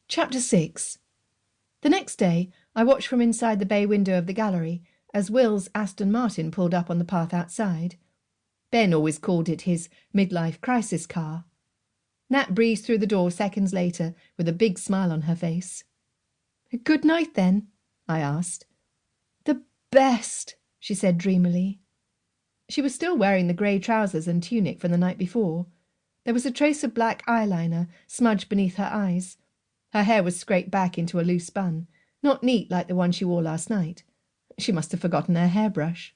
Chapter 6. The next day I watched from inside the bay window of the gallery as Will's Aston Martin pulled up on the path outside. Ben always called it his midlife crisis car. Nat breezed through the door seconds later with a big smile on her face. "Good night, then?" I asked. "The best," she said dreamily. She was still wearing the grey trousers and tunic from the night before. There was a trace of black eyeliner smudged beneath her eyes. Her hair was scraped back into a loose bun, not neat like the one she wore last night. She must have forgotten her hairbrush.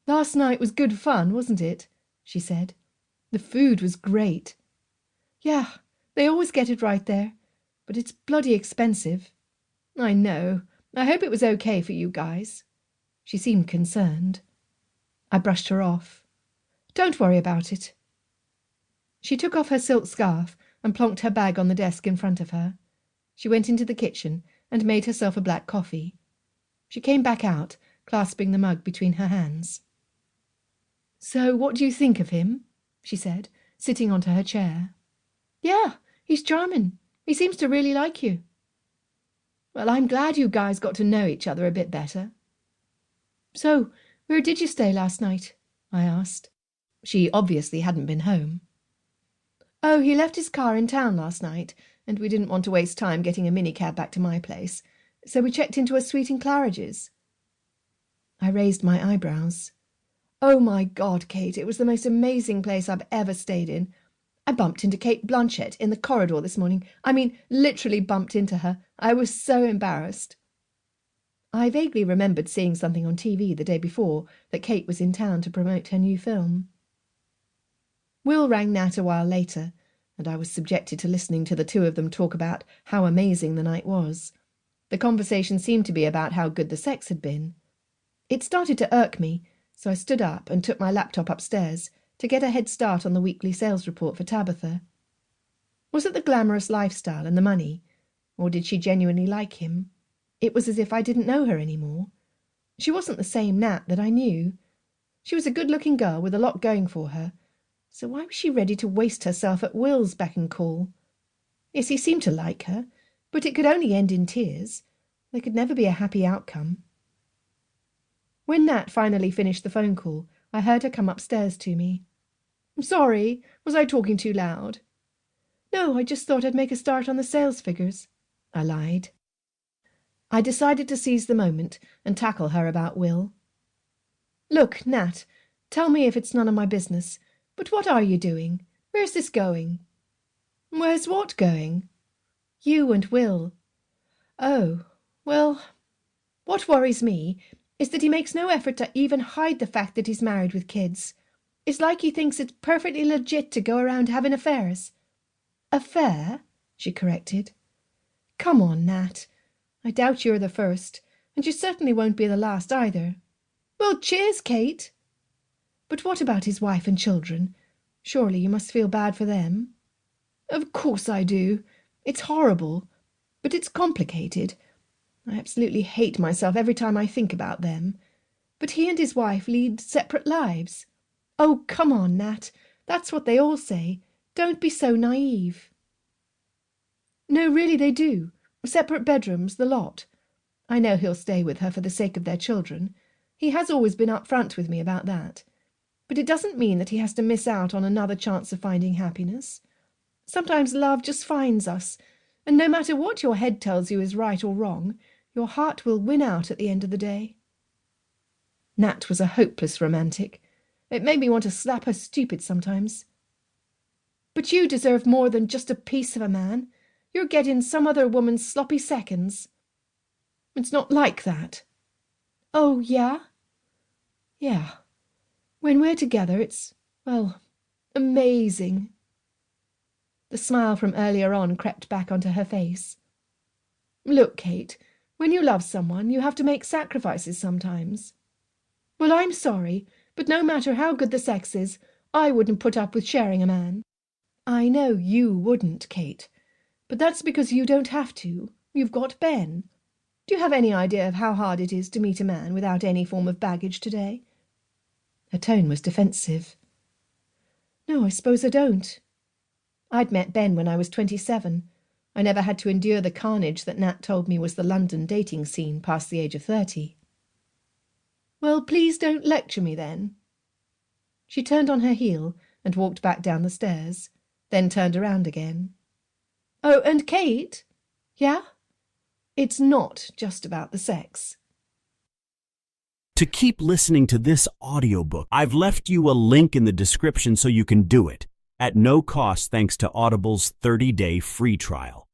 "Last night was good fun, wasn't it?" she said. "The food was great." "Yeah, they always get it right there. But it's bloody expensive." "I know. I hope it was okay for you guys." She seemed concerned. I brushed her off. "Don't worry about it." She took off her silk scarf and plonked her bag on the desk in front of her. She went into the kitchen and made herself a black coffee. She came back out, clasping the mug between her hands. "So what do you think of him?" she said, sitting onto her chair. "Yeah, he's charming. He seems to really like you." "Well, I'm glad you guys got to know each other a bit better." "So, where did you stay last night?" I asked. She obviously hadn't been home. "Oh, he left his car in town last night, and we didn't want to waste time getting a minicab back to my place, so we checked into a suite in Claridge's." I raised my eyebrows. "Oh, my God, Kate, it was the most amazing place I've ever stayed in. I bumped into Kate Blanchett in the corridor this morning. I mean, literally bumped into her. I was so embarrassed." I vaguely remembered seeing something on TV the day before that Kate was in town to promote her new film. Will rang Nat a while later, and I was subjected to listening to the two of them talk about how amazing the night was. The conversation seemed to be about how good the sex had been. It started to irk me, so I stood up and took my laptop upstairs to get a head start on the weekly sales report for Tabitha. Was it the glamorous lifestyle and the money, or did she genuinely like him? It was as if I didn't know her anymore. She wasn't the same Nat that I knew. She was a good-looking girl with a lot going for her, so why was she ready to waste herself at Will's beck and call? Yes, he seemed to like her, but it could only end in tears. There could never be a happy outcome. When Nat finally finished the phone call, I heard her come upstairs to me. "Sorry, was I talking too loud?" "No, I just thought I'd make a start on the sales figures," I lied. I decided to seize the moment and tackle her about Will. "Look, Nat, tell me if it's none of my business, but what are you doing? Where's this going?" "Where's what going?" "You and Will." "Oh, well, what worries me is that he makes no effort to even hide the fact that he's married with kids. It's like he thinks it's perfectly legit to go around having affairs." "Affair?" she corrected. "Come on, Nat. I doubt you're the first, and you certainly won't be the last either." "Well, cheers, Kate." "But what about his wife and children? Surely you must feel bad for them." "Of course I do. It's horrible, but it's complicated. I absolutely hate myself every time I think about them. But he and his wife lead separate lives." "Oh, come on, Nat. That's what they all say. Don't be so naive." "No, really they do. Separate bedrooms, the lot. I know he'll stay with her for the sake of their children. He has always been up front with me about that. But it doesn't mean that he has to miss out on another chance of finding happiness. Sometimes love just finds us, and no matter what your head tells you is right or wrong, your heart will win out at the end of the day." Nat was a hopeless romantic. It made me want to slap her stupid sometimes. "But you deserve more than just a piece of a man. You're getting some other woman's sloppy seconds." "It's not like that." "Oh, yeah?" "Yeah. When we're together, it's, well, amazing." The smile from earlier on crept back onto her face. "Look, Kate, when you love someone, you have to make sacrifices sometimes." "Well, I'm sorry, but no matter how good the sex is, I wouldn't put up with sharing a man." "I know you wouldn't, Kate, but that's because you don't have to. You've got Ben. Do you have any idea of how hard it is to meet a man without any form of baggage today?" Her tone was defensive. "No, I suppose I don't. I'd met Ben when I was 27. I never had to endure the carnage that Nat told me was the London dating scene past the age of 30. Well, please don't lecture me then. She turned on her heel and walked back down the stairs, then turned around again. Oh, and Kate? Yeah? It's not just about the sex. To keep listening to this audiobook, I've left you a link in the description so you can do it, at no cost thanks to Audible's 30-day free trial.